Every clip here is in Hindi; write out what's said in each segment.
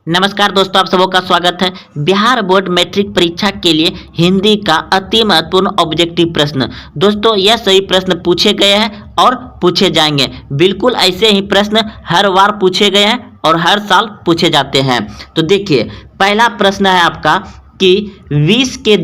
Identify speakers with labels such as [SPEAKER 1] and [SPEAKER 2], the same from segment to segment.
[SPEAKER 1] नमस्कार दोस्तों, आप सबों का स्वागत है। बिहार बोर्ड मैट्रिक परीक्षा के लिए हिंदी का अति महत्वपूर्ण ऑब्जेक्टिव प्रश्न। दोस्तों, यह सही प्रश्न पूछे गए हैं और पूछे जाएंगे। बिल्कुल ऐसे ही प्रश्न हर बार पूछे गए हैं और हर साल पूछे जाते हैं। तो देखिए, पहला प्रश्न है आपका कि विष के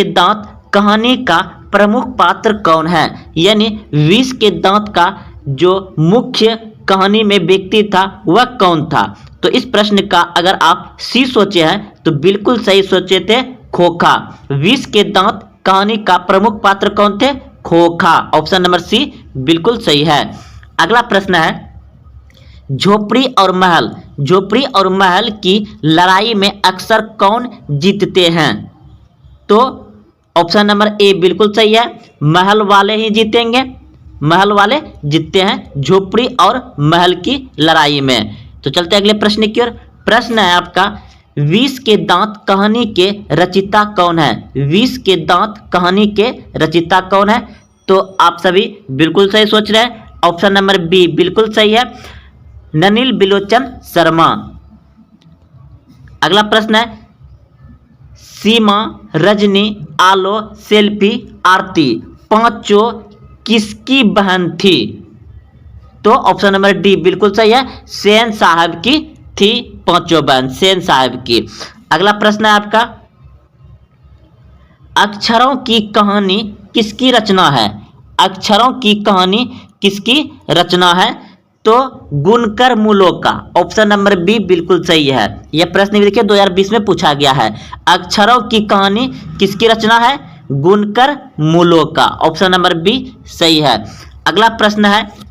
[SPEAKER 1] दांत कहानी का प्रमुख पात्र कौन है। यानी विष के दांत का जो मुख्य कहानी में व्यक्ति था वह कौन था। तो इस प्रश्न का अगर आप सी सोचे हैं तो बिल्कुल सही सोचे थे, खोखा। विष के दांत कहानी का प्रमुख पात्र कौन थे? खोखा। ऑप्शन नंबर सी बिल्कुल सही है। अगला प्रश्न है, झोपड़ी और महल की लड़ाई में अक्सर कौन जीतते हैं? तो ऑप्शन नंबर ए बिल्कुल सही है, महल वाले ही जीतेंगे। महल वाले जीतते हैं झोपड़ी और महल की लड़ाई में। तो चलते अगले प्रश्न की ओर। प्रश्न है आपका, विष के दांत कहानी के रचयिता कौन है? विष के दांत कहानी के रचयिता कौन है? तो आप सभी बिल्कुल सही सोच रहे हैं। ऑप्शन नंबर बी बिल्कुल सही है, ननिल बिलोचन शर्मा। अगला प्रश्न है, सीमा, रजनी, आलो, सेल्फी, आरती पांचों किसकी बहन थी? तो ऑप्शन नंबर डी बिल्कुल सही है, सेन साहब की थी पांचों बहन, सेन साहब की। अगला प्रश्न है आपका, अक्षरों की कहानी किसकी रचना है? अक्षरों की कहानी किसकी रचना है? तो गुणकर मूलों का। ऑप्शन नंबर बी बिल्कुल सही है। यह प्रश्न भी देखिए 2020 में पूछा गया है। अक्षरों की कहानी किसकी रचना है? गुणकर मूलों का। ऑप्शन नंबर बी सही है। अगला प्रश्न है,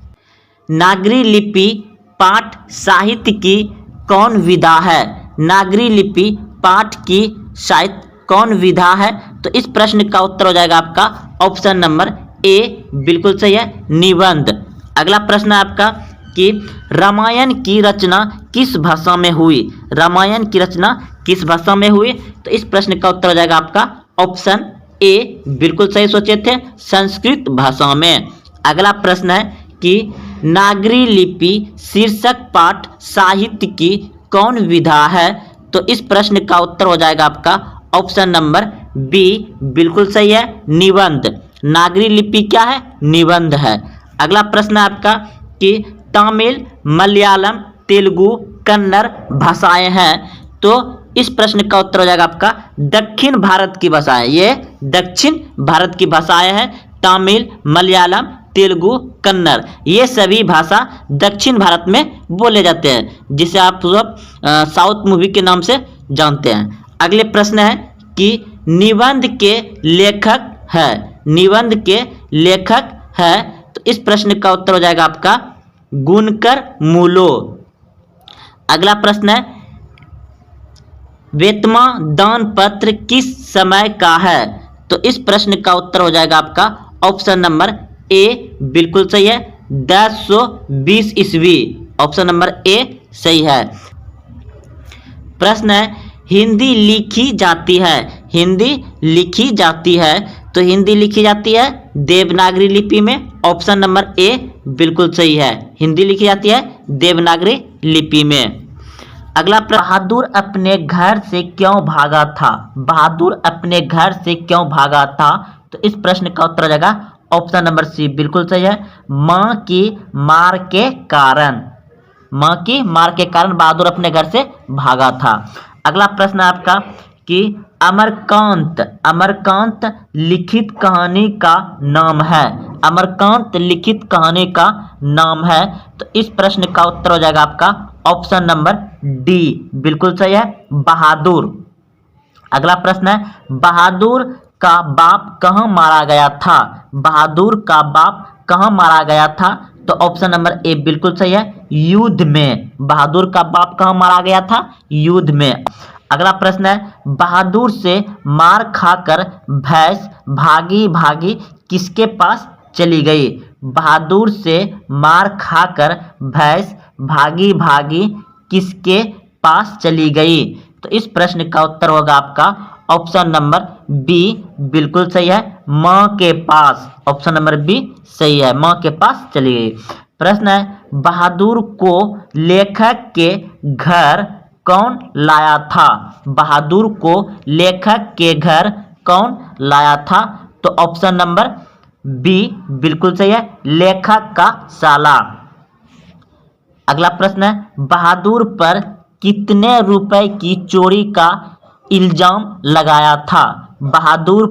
[SPEAKER 1] नागरी लिपि पाठ साहित्य की कौन विधा है? नागरी लिपि पाठ की साहित्य कौन विधा है? तो इस प्रश्न का उत्तर हो जाएगा आपका ऑप्शन नंबर ए बिल्कुल सही है, निबंध। अगला प्रश्न है आपका कि रामायण की रचना किस भाषा में हुई? रामायण की रचना किस भाषा में हुई? तो इस प्रश्न का उत्तर हो जाएगा आपका ऑप्शन ए बिल्कुल सही सोचे थे, संस्कृत भाषा में। अगला प्रश्न है कि नागरी लिपि शीर्षक पाठ साहित्य की कौन विधा है? तो इस प्रश्न का उत्तर हो जाएगा आपका ऑप्शन नंबर बी बिल्कुल सही है, निबंध। नागरी लिपि क्या है? निबंध है। अगला प्रश्न है आपका कि तमिल, मलयालम, तेलुगु, कन्नड़ भाषाएं हैं। तो इस प्रश्न का उत्तर हो जाएगा आपका दक्षिण भारत की भाषाएं। ये दक्षिण भारत की भाषाएं हैं, तमिल, मलयालम, तेलुगु, कन्नड़। ये सभी भाषा दक्षिण भारत में बोले जाते हैं, जिसे आप सब साउथ मूवी के नाम से जानते हैं। अगले प्रश्न है कि निबंध के लेखक है। निबंध के लेखक है। तो इस प्रश्न का उत्तर हो जाएगा आपका गुणकर मूलो। अगला प्रश्न है, वेतमा दान पत्र किस समय का है? तो इस प्रश्न का उत्तर हो जाएगा आपका ऑप्शन नंबर ए बिल्कुल सही है, 1020 ईस्वी। ऑप्शन नंबर ए सही है। प्रश्न है, हिंदी लिखी जाती है। हिंदी लिखी जाती है। तो हिंदी लिखी जाती है देवनागरी लिपि में। ऑप्शन नंबर ए बिल्कुल सही है, हिंदी लिखी जाती है देवनागरी लिपि में। अगला, बहादुर अपने घर से क्यों भागा था? बहादुर अपने घर से क्यों भागा था? तो इस प्रश्न का उत्तर हो जाएगा ऑप्शन नंबर सी बिल्कुल सही है, मां की मार के कारण। मां की मार के कारण बहादुर अपने घर से भागा था। अगला प्रश्न है आपका कि अमरकांत लिखित कहानी का नाम है। अमरकांत लिखित कहानी का नाम है। तो इस प्रश्न का उत्तर हो जाएगा आपका ऑप्शन नंबर डी बिल्कुल सही है, बहादुर। अगला प्रश्न है, बहादुर का बाप कहाँ मारा गया था? बहादुर का बाप कहाँ मारा गया था? तो ऑप्शन नंबर ए बिल्कुल सही है, युद्ध में। बहादुर का बाप कहाँ मारा गया था? युद्ध में। अगला प्रश्न है, बहादुर से मार खाकर भैंस भागी भागी किसके पास चली गई? बहादुर से मार खाकर भैंस भागी भागी किसके पास चली गई? तो इस प्रश्न का उत्तर होगा आपका ऑप्शन नंबर बी बिल्कुल सही है, मां के पास। ऑप्शन नंबर बी सही है, मां के पास चली गई। प्रश्न है, बहादुर को लेखक के घर कौन लाया था? बहादुर को लेखक के घर कौन लाया था? तो ऑप्शन नंबर बी बिल्कुल सही है, लेखक का साला। अगला प्रश्न है, बहादुर पर कितने रुपए की चोरी का इल्जाम लगाया था? बहादुर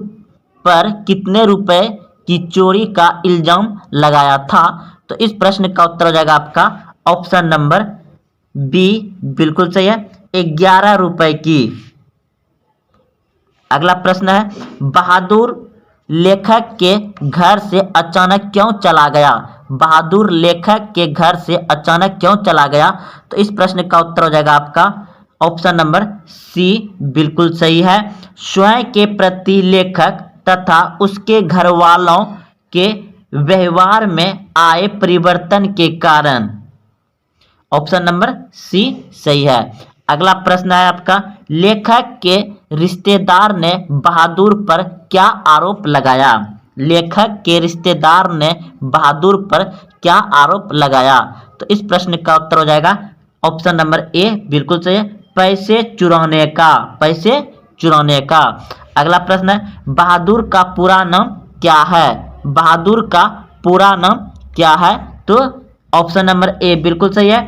[SPEAKER 1] पर कितने रुपए की चोरी का इल्जाम लगाया था? तो इस प्रश्न का उत्तर हो जाएगा आपका ऑप्शन नंबर बी बिल्कुल सही है, 11 रुपए की। अगला प्रश्न है, बहादुर लेखक के घर से अचानक क्यों चला गया? बहादुर लेखक के घर से अचानक क्यों चला गया? तो इस प्रश्न का उत्तर हो जाएगा आपका ऑप्शन नंबर सी बिल्कुल सही है, स्वयं के प्रति लेखक तथा उसके घर वालों के व्यवहार में आए परिवर्तन के कारण। ऑप्शन नंबर सी सही है। अगला प्रश्न है आपका, लेखक के रिश्तेदार ने बहादुर पर क्या आरोप लगाया? लेखक के रिश्तेदार ने बहादुर पर क्या आरोप लगाया? तो इस प्रश्न का उत्तर हो जाएगा ऑप्शन नंबर ए बिल्कुल सही है, पैसे चुराने का, पैसे चुराने का। अगला प्रश्न है, बहादुर का पूरा नाम क्या है? बहादुर का पूरा नाम क्या है? तो ऑप्शन नंबर ए बिल्कुल सही है,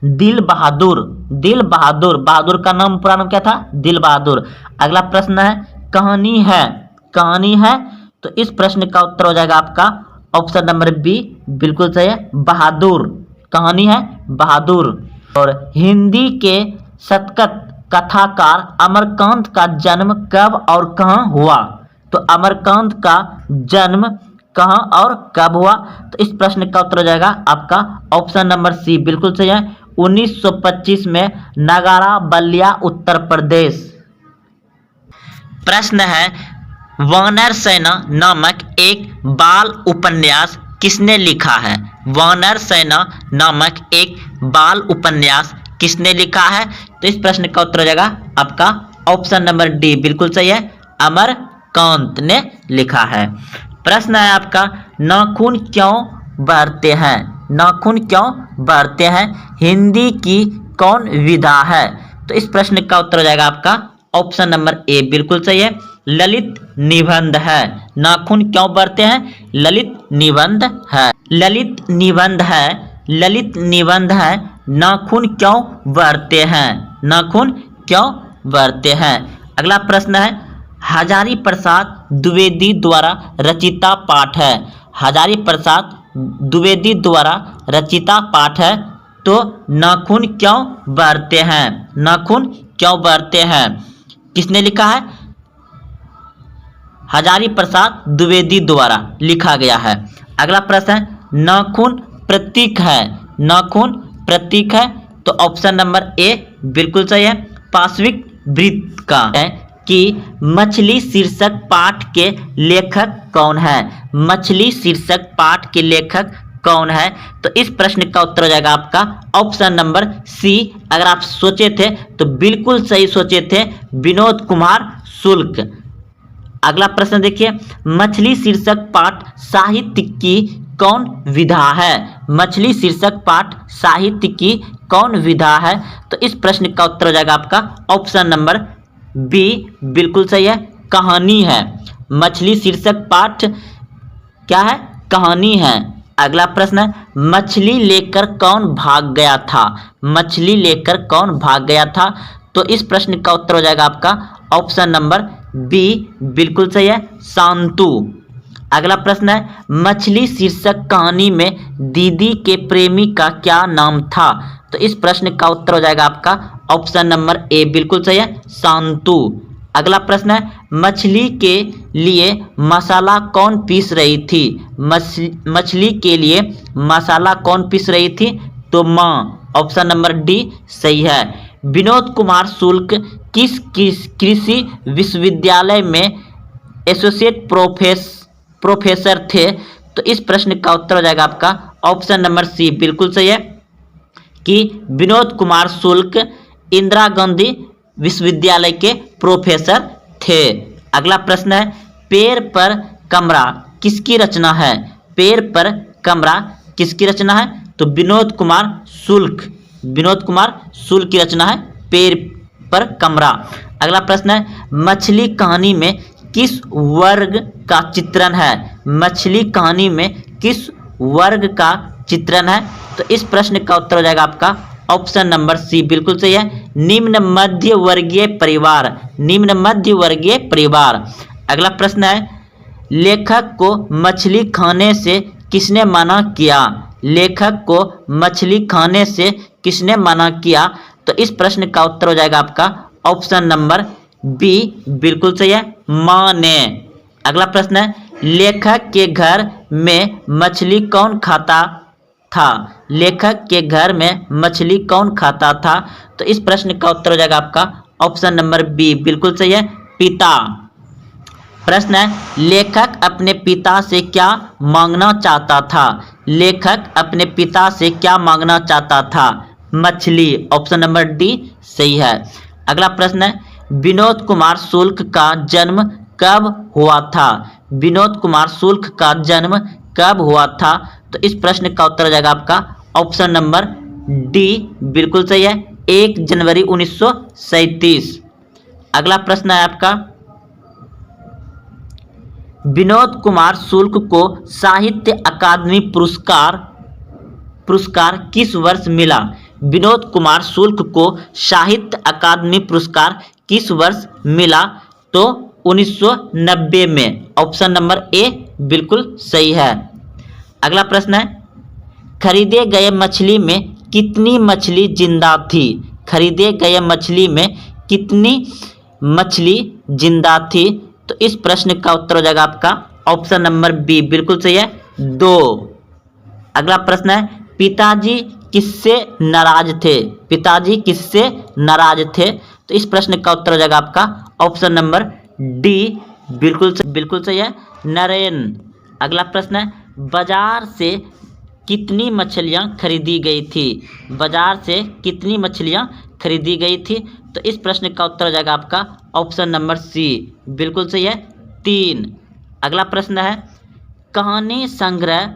[SPEAKER 1] दिल बहादुर। दिल बहादुर, बहादुर का नाम पूरा नाम क्या था? दिल बहादुर। अगला प्रश्न है, कहानी है, कहानी है। तो इस प्रश्न का उत्तर हो जाएगा आपका ऑप्शन नंबर बी बिल्कुल सही है, बहादुर। कहानी है बहादुर। और हिंदी के शतक कथाकार अमरकांत का जन्म कब और कहाँ हुआ? तो अमरकांत का जन्म कहाँ और कब हुआ? तो इस प्रश्न का उत्तर हो जाएगा आपका ऑप्शन नंबर सी बिल्कुल सही है, 1925 में नगारा बलिया उत्तर प्रदेश। प्रश्न है, वानर सेना नामक एक बाल उपन्यास किसने लिखा है? वानर सेना नामक एक बाल उपन्यास किसने लिखा है? तो इस प्रश्न का उत्तर हो जाएगा आपका ऑप्शन नंबर डी बिल्कुल सही है, अमरकांत ने लिखा है। प्रश्न है आपका, नाखून क्यों बढ़ते हैं? नाखून क्यों बढ़ते हैं? हिंदी की कौन विधा है? तो इस प्रश्न का उत्तर हो जाएगा आपका ऑप्शन नंबर ए बिल्कुल सही है, ललित निबंध है। नाखून क्यों बढ़ते हैं? ललित निबंध है, ललित निबंध है, ललित निबंध है। नाखून क्यों बढ़ते हैं? नाखून क्यों बढ़ते हैं? अगला प्रश्न है, हजारी प्रसाद द्विवेदी द्वारा रचिता पाठ है। हजारी प्रसाद द्विवेदी द्वारा रचिता पाठ है। तो नाखून क्यों बढ़ते हैं? नाखून क्यों बढ़ते हैं किसने लिखा है? हजारी प्रसाद द्विवेदी द्वारा लिखा गया है। अगला प्रश्न है, नाखून प्रतीक है। नाखून प्रतीक है। तो ऑप्शन नंबर ए बिल्कुल सही है, पाशविक वृत्त का है कि मछली शीर्षक पाठ के लेखक कौन है? मछली शीर्षक पाठ के लेखक कौन है? तो इस प्रश्न का उत्तर हो जाएगा आपका ऑप्शन नंबर सी। अगर आप सोचे थे तो बिल्कुल सही सोचे थे, विनोद कुमार शुक्ल। अगला प्रश्न देखिए, मछली शीर्षक पाठ साहित्य की कौन विधा है? मछली शीर्षक पाठ साहित्य की कौन विधा है? तो इस प्रश्न का उत्तर हो जाएगा आपका ऑप्शन नंबर बी बिल्कुल सही है, कहानी है। मछली शीर्षक पाठ क्या है? कहानी है। अगला प्रश्न है, मछली लेकर कौन भाग गया था? मछली लेकर कौन भाग गया था? तो इस प्रश्न का उत्तर हो जाएगा आपका ऑप्शन नंबर बी बिल्कुल सही है, शांतु। अगला प्रश्न है, मछली शीर्षक कहानी में दीदी के प्रेमी का क्या नाम था? तो इस प्रश्न का उत्तर हो जाएगा आपका ऑप्शन नंबर ए बिल्कुल सही है, शांतु। अगला प्रश्न है, मछली के लिए मसाला कौन पीस रही थी? मछली के लिए मसाला कौन पीस रही थी? तो माँ। ऑप्शन नंबर डी सही है। विनोद कुमार शुक्ल किस कृषि विश्वविद्यालय में एसोसिएट प्रोफेसर थे? तो इस प्रश्न का उत्तर हो जाएगा आपका ऑप्शन नंबर सी बिल्कुल सही है कि विनोद कुमार शुक्ल इंदिरा गांधी विश्वविद्यालय के प्रोफेसर थे। अगला प्रश्न है, पेड़ पर कमरा किसकी रचना है? पेड़ पर कमरा किसकी रचना है? तो विनोद कुमार शुक्ल की रचना है पेड़ पर कमरा। अगला प्रश्न है मछली कहानी में किस वर्ग का चित्रण है? मछली कहानी में किस वर्ग का चित्रण है? तो इस प्रश्न का उत्तर हो जाएगा आपका ऑप्शन नंबर सी, बिल्कुल सही है, निम्न मध्य वर्गीय परिवार, निम्न मध्य वर्गीय परिवार। अगला प्रश्न है लेखक को मछली खाने से किसने मना किया? लेखक को मछली खाने से किसने मना किया? तो इस प्रश्न का उत्तर हो जाएगा आपका ऑप्शन नंबर बी, बिल्कुल सही है, मां ने। अगला प्रश्न है लेखक के घर में मछली कौन खाता था? लेखक के घर में मछली कौन खाता था? तो इस प्रश्न का उत्तर हो जाएगा आपका ऑप्शन नंबर बी, बिल्कुल सही है, पिता। प्रश्न है लेखक अपने पिता से क्या मांगना चाहता था? लेखक अपने पिता से क्या मांगना चाहता था? मछली, ऑप्शन नंबर डी सही है। अगला प्रश्न है विनोद कुमार शुक्ल का जन्म कब हुआ था? विनोद कुमार शुक्ल का जन्म कब हुआ था? तो इस प्रश्न का उत्तर हो जाएगा आपका ऑप्शन नंबर डी, बिल्कुल सही है, 1 जनवरी 1937। अगला प्रश्न है आपका विनोद कुमार शुक्ल को साहित्य अकादमी पुरस्कार किस वर्ष मिला? विनोद कुमार शुक्ल को साहित्य अकादमी पुरस्कार किस वर्ष मिला? तो 1990 में, ऑप्शन नंबर ए बिल्कुल सही है। अगला प्रश्न है खरीदे गए मछली में कितनी मछली जिंदा थी? खरीदे गए मछली में कितनी मछली जिंदा थी? तो इस प्रश्न का उत्तर हो जाएगा आपका ऑप्शन नंबर बी, बिल्कुल सही है, 2। अगला प्रश्न है पिताजी किससे नाराज थे? पिताजी किससे नाराज थे? तो इस प्रश्न का उत्तर हो जाएगा आपका ऑप्शन नंबर डी, बिल्कुल सही है, नरेन। अगला प्रश्न है बाजार से कितनी मछलियां खरीदी गई थी? बाजार से कितनी मछलियां खरीदी गई थी? तो इस प्रश्न का उत्तर हो जाएगा आपका ऑप्शन नंबर सी, बिल्कुल सही है, 3। अगला प्रश्न है कहानी संग्रह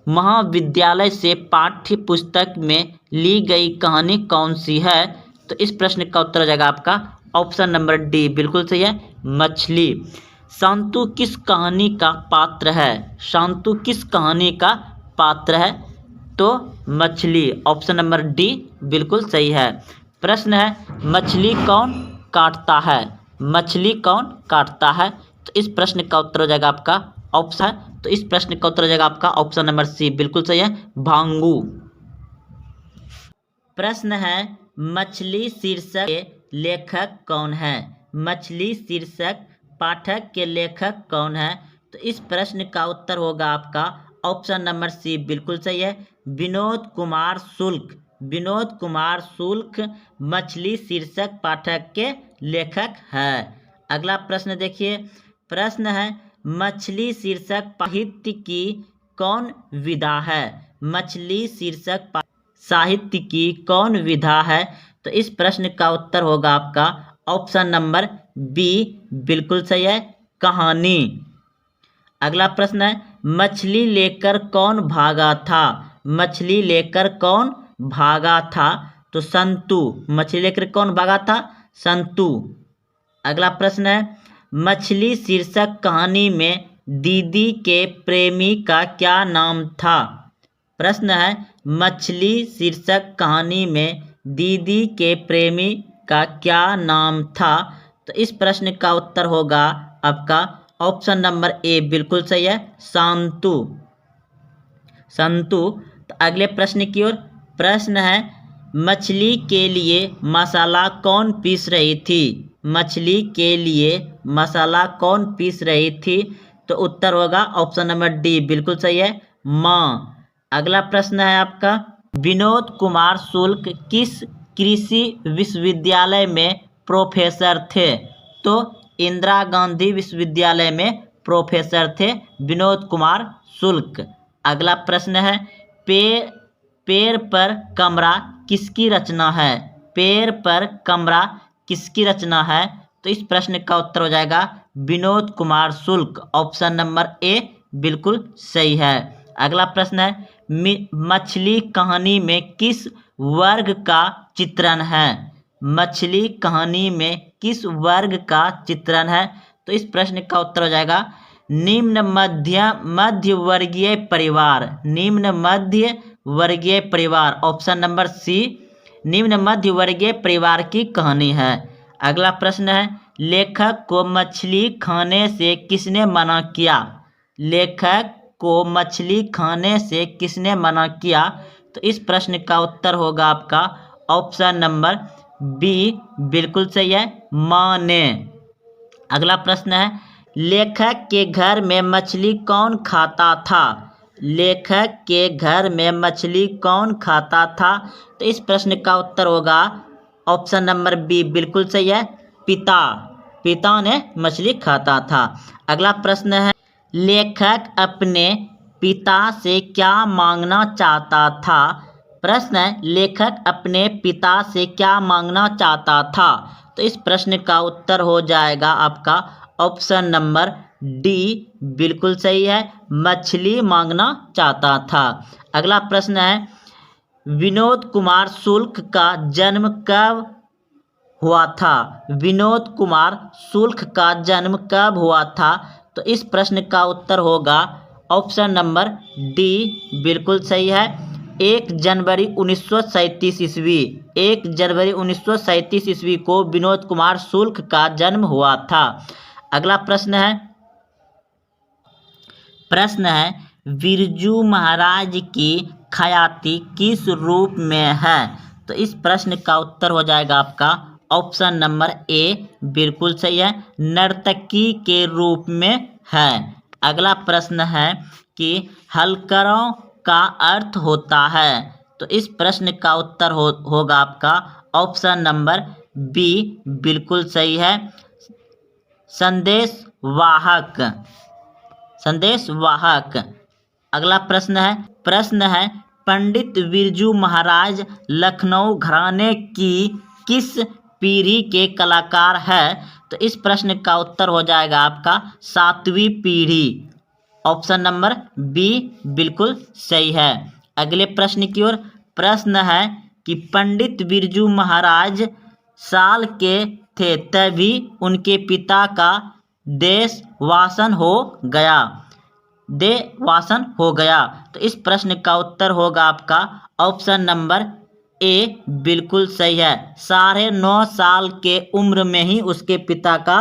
[SPEAKER 1] महाविद्यालय से पाठ्य पुस्तक में ली गई कहानी कौन सी है? तो इस प्रश्न का उत्तर हो जाएगा आपका ऑप्शन नंबर डी, बिल्कुल सही है, मछली। शांतु किस कहानी का पात्र है? शांतु किस कहानी का पात्र है? तो मछली, ऑप्शन नंबर डी बिल्कुल सही है। प्रश्न है मछली कौन काटता है? मछली कौन काटता है? तो इस प्रश्न का उत्तर हो जाएगा आपका ऑप्शन, तो इस प्रश्न का उत्तर हो जाएगा आपका ऑप्शन नंबर सी, बिल्कुल सही है, भांगू। प्रश्न है मछली शीर्षक के लेखक कौन है? मछली शीर्षक पाठक के लेखक कौन है? तो इस प्रश्न का उत्तर होगा आपका ऑप्शन नंबर सी, बिल्कुल सही है, विनोद कुमार शुक्ल। विनोद कुमार शुक्ल मछली शीर्षक पाठक के लेखक है। अगला प्रश्न देखिए, प्रश्न है मछली शीर्षक साहित्य की कौन विधा है? मछली शीर्षक साहित्य की कौन विधा है? तो इस प्रश्न का उत्तर होगा आपका ऑप्शन नंबर बी, बिल्कुल सही है, कहानी। अगला प्रश्न है मछली लेकर कौन भागा था? मछली लेकर कौन भागा था? तो संतु। मछली लेकर कौन भागा था? संतु। अगला प्रश्न है मछली शीर्षक कहानी में दीदी के प्रेमी का क्या नाम था? प्रश्न है मछली शीर्षक कहानी में दीदी के प्रेमी का क्या नाम था? तो इस प्रश्न का उत्तर होगा आपका ऑप्शन नंबर ए, बिल्कुल सही है, शांतु। संतु। तो अगले प्रश्न की ओर, प्रश्न है मछली के लिए मसाला कौन पीस रही थी? मछली के लिए मसाला कौन पीस रही थी? तो उत्तर होगा ऑप्शन नंबर डी, बिल्कुल सही है, माँ। अगला प्रश्न है आपका विनोद कुमार शुक्ल किस कृषि विश्वविद्यालय में प्रोफेसर थे? तो इंदिरा गांधी विश्वविद्यालय में प्रोफेसर थे विनोद कुमार शुक्ल। अगला प्रश्न है पेड़ पर कमरा किसकी रचना है? पेड़ पर कमरा किसकी रचना है? तो इस प्रश्न का उत्तर हो जाएगा Vinod Kumar Shukla, option number A बिल्कुल सही है। अगला प्रश्न है मछली कहानी में किस वर्ग का चित्रण है? मछली कहानी में किस वर्ग का चित्रण है? तो इस प्रश्न का उत्तर हो जाएगा निम्न मध्य वर्गीय परिवार। निम्न मध्य वर्गीय परिवार, ऑप्शन नंबर सी, निम्न मध्य वर्गीय परिवार की कहानी है। अगला प्रश्न है, लेखक को मछली खाने से किसने मना किया? लेखक को मछली खाने से किसने मना किया? तो इस प्रश्न का उत्तर होगा आपका ऑप्शन नंबर बी, बिल्कुल सही है, माँ ने। अगला प्रश्न है, लेखक के घर में मछली कौन खाता था? लेखक के घर में मछली कौन खाता था? तो इस प्रश्न का उत्तर होगा ऑप्शन नंबर बी, बिल्कुल सही है, पिता। पिता ने मछली खाता था। अगला प्रश्न है, लेखक अपने पिता से क्या मांगना चाहता था? प्रश्न है, लेखक अपने पिता से क्या मांगना चाहता था? तो इस प्रश्न का उत्तर हो जाएगा आपका ऑप्शन नंबर डी, बिल्कुल सही है, मछली मांगना चाहता था। अगला प्रश्न है, विनोद कुमार शुक्ल का जन्म कब हुआ था? विनोद कुमार शुक्ल का जन्म कब हुआ था? तो इस प्रश्न का उत्तर होगा ऑप्शन नंबर डी, बिल्कुल सही है, 1 जनवरी 1937 ईस्वी। 1 जनवरी 1937 ईस्वी को विनोद कुमार शुक्ल का जन्म हुआ था। अगला प्रश्न है, बिरजू महाराज की ख्याति किस रूप में है? तो इस प्रश्न का उत्तर हो जाएगा आपका ऑप्शन नंबर ए, बिल्कुल सही है, नर्तकी के रूप में है। अगला प्रश्न है कि हलकरों का अर्थ होता है? तो इस प्रश्न का उत्तर होगा आपका ऑप्शन नंबर बी, बिल्कुल सही है, संदेश वाहक। अगला प्रश्न है, पंडित बिरजू महाराज लखनऊ घराने की किस पीढ़ी के कलाकार है? तो इस प्रश्न का उत्तर हो जाएगा आपका 7वीं पीढ़ी, ऑप्शन नंबर बी, बिल्कुल सही है। अगले प्रश्न की ओर, प्रश्न है कि पंडित बिरजू महाराज साल के थे तभी उनके पिता का देहावसान हो गया। तो इस प्रश्न का उत्तर होगा आपका ऑप्शन नंबर ए, बिल्कुल सही है, 9.5 साल के उम्र में ही उसके पिता का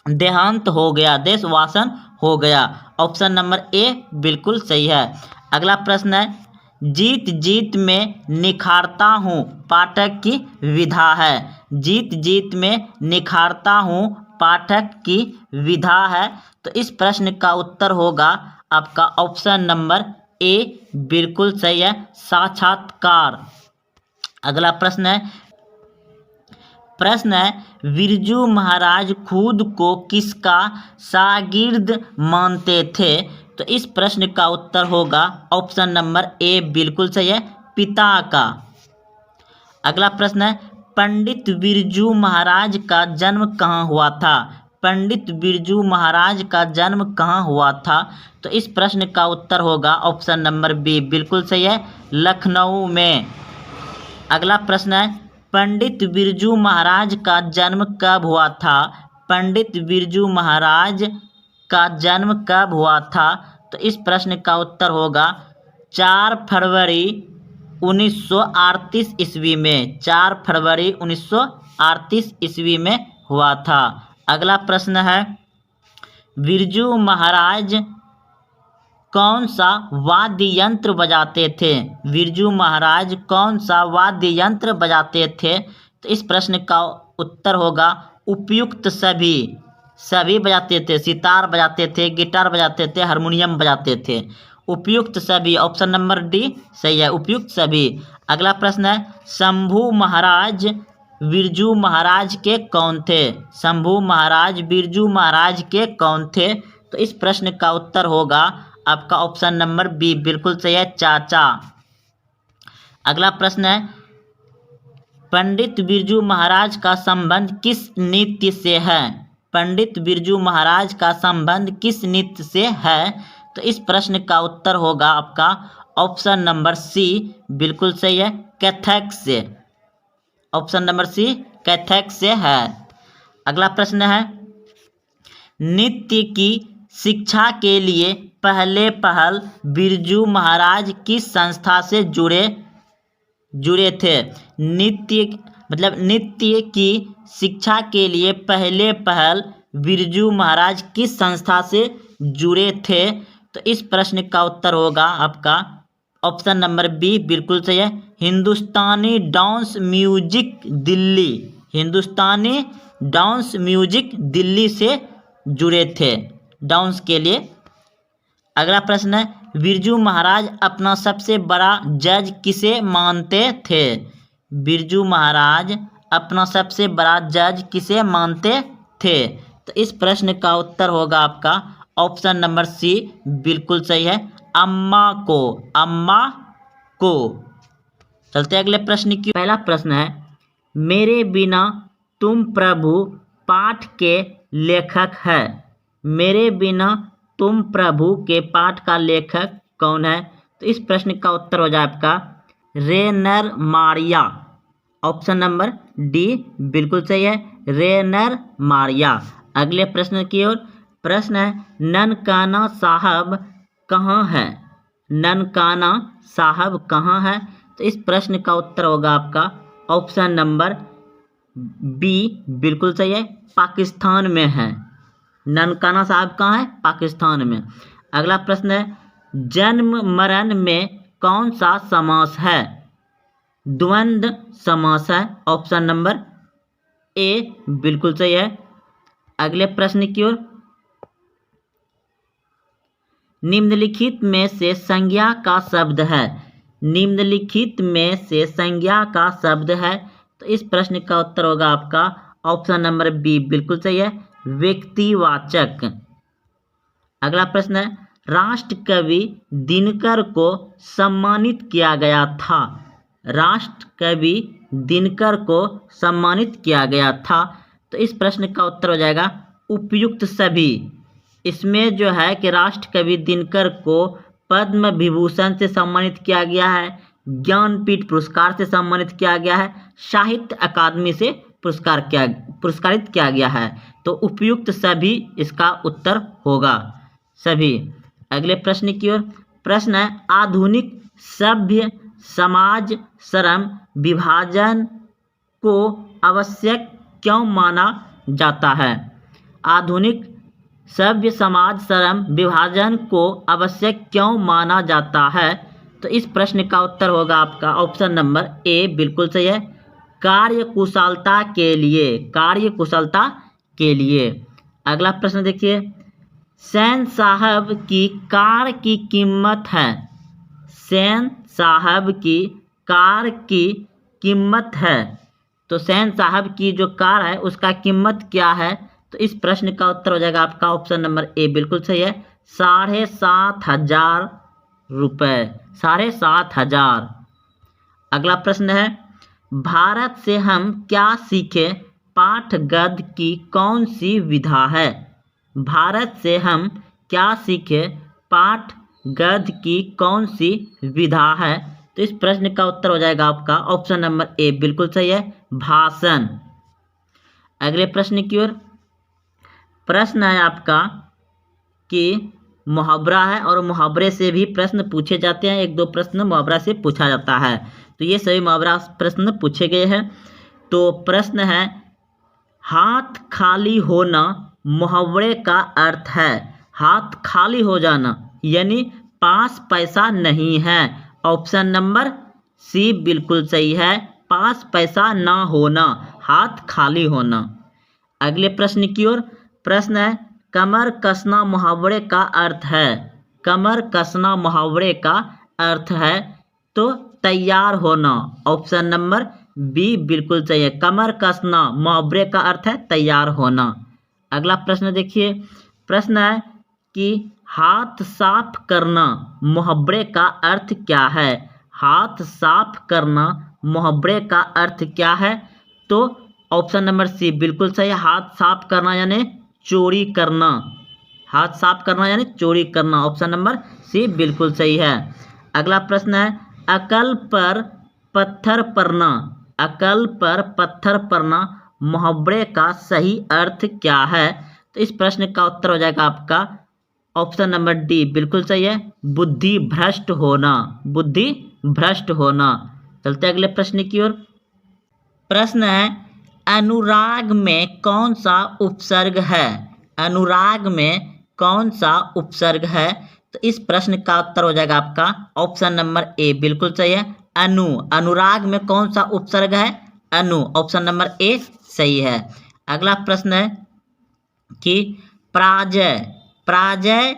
[SPEAKER 1] देहांत हो गया, देहावसान हो गया। ऑप्शन नंबर ए, बिल्कुल सही है। अगला प्रश्न है, जीत जीत में निखारता हूँ पाठक की विधा है। जीत जीत में निखारता हूँ पाठक की विधा है। तो इस प्रश्न का उत्तर होगा आपका ऑप्शन नंबर ए, बिल्कुल सही है, साक्षात्कार। अगला प्रश्न है, बिरजू महाराज खुद को किसका शागिर्द मानते थे? तो इस प्रश्न का उत्तर होगा ऑप्शन नंबर ए, बिल्कुल सही है, पिता का। अगला प्रश्न है, पंडित बिरजू महाराज का जन्म कहाँ हुआ था? पंडित बिरजू महाराज का जन्म कहाँ हुआ था? तो इस प्रश्न का उत्तर होगा ऑप्शन नंबर बी, बिल्कुल सही है, लखनऊ में। अगला प्रश्न है, पंडित बिरजू महाराज का जन्म कब हुआ था? पंडित बिरजू महाराज का जन्म कब हुआ था? तो इस प्रश्न का उत्तर होगा 4 फरवरी 1938 ईस्वी में। 4 फरवरी 1938 ईस्वी में हुआ था। अगला प्रश्न है, बिरजू महाराज कौन सा वाद्य यंत्र बजाते थे? बिरजू महाराज कौन सा वाद्य यंत्र बजाते थे? तो इस प्रश्न का उत्तर होगा उपयुक्त सभी बजाते थे, सितार बजाते थे, गिटार बजाते थे, हारमोनियम बजाते थे। उपयुक्त सभी, ऑप्शन नंबर डी सही है, उपयुक्त सभी। अगला प्रश्न है, शंभू महाराज बिरजू महाराज के कौन थे? शंभू महाराज बिरजू महाराज के कौन थे? तो इस प्रश्न का उत्तर होगा आपका ऑप्शन नंबर बी, बिल्कुल सही है, चाचा। अगला प्रश्न है, पंडित बिरजू महाराज का संबंध किस नृत्य से है? पंडित बिरजू महाराज का संबंध किस नृत्य से है? तो इस प्रश्न का उत्तर होगा आपका ऑप्शन नंबर सी, बिल्कुल सही है, कथक से। ऑप्शन नंबर सी कैथेक्स से है। अगला प्रश्न है, नृत्य की शिक्षा के लिए पहले पहल बिरजू महाराज किस संस्था से जुड़े थे। नृत्य की शिक्षा के लिए पहले पहल बिरजू महाराज किस संस्था से जुड़े थे। तो इस प्रश्न का उत्तर होगा आपका ऑप्शन नंबर बी बिल्कुल सही है, हिंदुस्तानी डांस म्यूजिक दिल्ली। हिंदुस्तानी डांस म्यूजिक दिल्ली से जुड़े थे डांस के लिए। अगला प्रश्न है, बिरजू महाराज अपना सबसे बड़ा जज किसे मानते थे। बिरजू महाराज अपना सबसे बड़ा जज किसे मानते थे। तो इस प्रश्न का उत्तर होगा आपका ऑप्शन नंबर सी बिल्कुल सही है, अम्मा को। चलते अगले प्रश्न की। पहला प्रश्न है, मेरे बिना तुम प्रभु पाठ के लेखक है। मेरे बिना तुम प्रभु के पाठ का लेखक कौन है। तो इस प्रश्न का उत्तर हो जाए आपका रेनर मारिया। ऑप्शन नंबर डी बिल्कुल सही है, रेनर मारिया। अगले प्रश्न की ओर। प्रश्न है, ननकाना साहब कहाँ है। ननकाना साहब कहाँ है। तो इस प्रश्न का उत्तर होगा आपका ऑप्शन नंबर बी बिल्कुल सही है, पाकिस्तान में है। ननकाना साहब कहाँ है, पाकिस्तान में। अगला प्रश्न है, जन्म मरण में कौन सा समास है। द्वंद्व समास है। ऑप्शन नंबर ए बिल्कुल सही है। अगले प्रश्न की ओर। निम्नलिखित में से संज्ञा का शब्द है। निम्नलिखित में से संज्ञा का शब्द है। तो इस प्रश्न का उत्तर होगा आपका ऑप्शन नंबर बी बिल्कुल सही है, व्यक्तिवाचक। अगला प्रश्न है, राष्ट्र कवि दिनकर को सम्मानित किया गया था। राष्ट्र कवि दिनकर को सम्मानित किया गया था। तो इस प्रश्न का उत्तर हो जाएगा उपयुक्त सभी। इसमें जो है कि राष्ट्र कवि दिनकर को पद्म विभूषण से सम्मानित किया गया है, ज्ञानपीठ पुरस्कार से सम्मानित किया गया है, साहित्य अकादमी से पुरस्कारित किया गया है। तो उपयुक्त सभी इसका उत्तर होगा, सभी। अगले प्रश्न की ओर। प्रश्न है, आधुनिक सभ्य समाज श्रम विभाजन को आवश्यक क्यों माना जाता है। आधुनिक सभ्य समाज श्रम विभाजन को आवश्यक क्यों माना जाता है। तो इस प्रश्न का उत्तर होगा आपका ऑप्शन नंबर ए बिल्कुल सही है, कार्यकुशलता के लिए। कार्यकुशलता के लिए। अगला प्रश्न देखिए, सेन साहब की कार की कीमत है। सेन साहब की कार की कीमत है। तो सेन साहब की जो कार है उसका कीमत क्या है। तो इस प्रश्न का उत्तर हो जाएगा आपका ऑप्शन नंबर ए बिल्कुल सही है, 7,500 रुपये। 7,500। अगला प्रश्न है, भारत से हम क्या सीखे पाठ गद्य की कौन सी विधा है। भारत से हम क्या सीखे पाठ गद्य की कौन सी विधा है। तो इस प्रश्न का उत्तर हो जाएगा आपका ऑप्शन नंबर ए बिल्कुल सही है, भाषण। अगले प्रश्न की ओर। प्रश्न है आपका कि मुहावरा है और मुहावरे से भी प्रश्न पूछे जाते हैं। एक दो प्रश्न मुहावरा से पूछा जाता है। तो ये सभी मुहावरा प्रश्न पूछे गए हैं। तो प्रश्न है, हाथ खाली होना मुहावरे का अर्थ है। हाथ खाली हो जाना यानी पास पैसा नहीं है। ऑप्शन नंबर सी बिल्कुल सही है, पास पैसा ना होना, हाथ खाली होना। अगले प्रश्न की ओर। प्रश्न है, कमर कसना मुहावरे का अर्थ है। कमर कसना मुहावरे का अर्थ है तो तैयार होना। ऑप्शन नंबर बी बिल्कुल सही है, कमर कसना मुहावरे का अर्थ है तैयार होना। अगला प्रश्न देखिए। प्रश्न है कि हाथ साफ करना मुहावरे का अर्थ क्या है। हाथ साफ करना मुहावरे का अर्थ क्या है। तो ऑप्शन नंबर सी बिल्कुल सही है, हाथ साफ करना यानी चोरी करना। हाथ साफ करना यानी चोरी करना। ऑप्शन नंबर सी बिल्कुल सही है। अगला प्रश्न है, अकल पर पत्थर पड़ना अकल पर पत्थर पड़ना मुहावरे का सही अर्थ क्या है? तो इस प्रश्न का उत्तर हो जाएगा आपका ऑप्शन नंबर डी, बिल्कुल सही है, बुद्धि भ्रष्ट होना, बुद्धि भ्रष्ट होना। चलते हैं अगले प्रश्न की ओर। प्रश्न है, अनुराग में कौन सा उपसर्ग है? अनुराग में कौन सा उपसर्ग है? तो इस प्रश्न का उत्तर हो जाएगा आपका ऑप्शन नंबर ए, बिल्कुल सही है, अनु। अनुराग में कौन सा उपसर्ग है? अनु। ऑप्शन नंबर ए सही है। अगला प्रश्न है कि पराजय, पराजय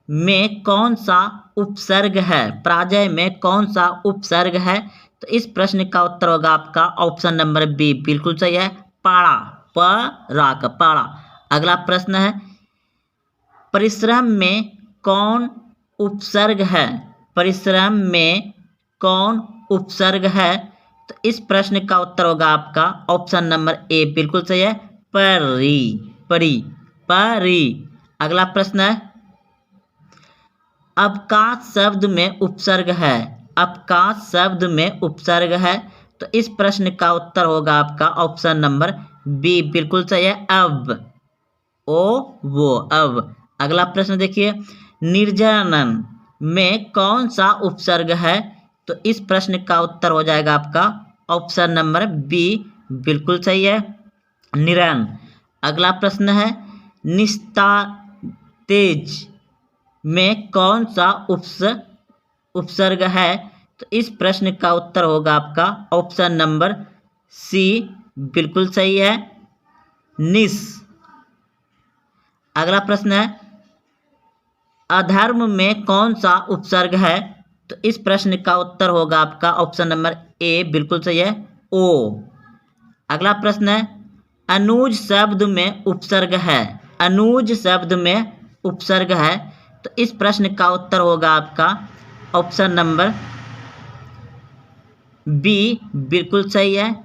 [SPEAKER 1] में कौन सा उपसर्ग है? पराजय में कौन सा उपसर्ग है? तो इस प्रश्न का उत्तर होगा आपका ऑप्शन नंबर बी, बिल्कुल सही है, पाड़ा, परा का पाड़ा। अगला प्रश्न है, परिश्रम में कौन उपसर्ग है? परिश्रम में कौन उपसर्ग है? तो इस प्रश्न का उत्तर होगा आपका ऑप्शन नंबर ए, बिल्कुल सही है, परी, परी, परी। अगला प्रश्न है, अवकाश शब्द में उपसर्ग है, अवकाश शब्द में उपसर्ग है। तो इस प्रश्न का उत्तर होगा आपका ऑप्शन नंबर बी, बिल्कुल सही है, अब, ओ वो, अब। अगला प्रश्न देखिए, निर्जनन में कौन सा उपसर्ग है? तो इस प्रश्न का उत्तर हो जाएगा आपका ऑप्शन नंबर बी, बिल्कुल सही है, निरन। अगला प्रश्न है, निस्तेज में कौन सा उपसर्ग है? तो इस प्रश्न का उत्तर होगा आपका ऑप्शन नंबर सी, बिल्कुल सही है, निस। अगला प्रश्न है, अधर्म में कौन सा उपसर्ग है? तो इस प्रश्न का उत्तर होगा आपका ऑप्शन नंबर ए, बिल्कुल सही है, ओ। अगला प्रश्न है, अनुज शब्द में उपसर्ग है, अनुज शब्द में उपसर्ग है। तो इस प्रश्न का उत्तर होगा आपका ऑप्शन नंबर बी, बिल्कुल सही है,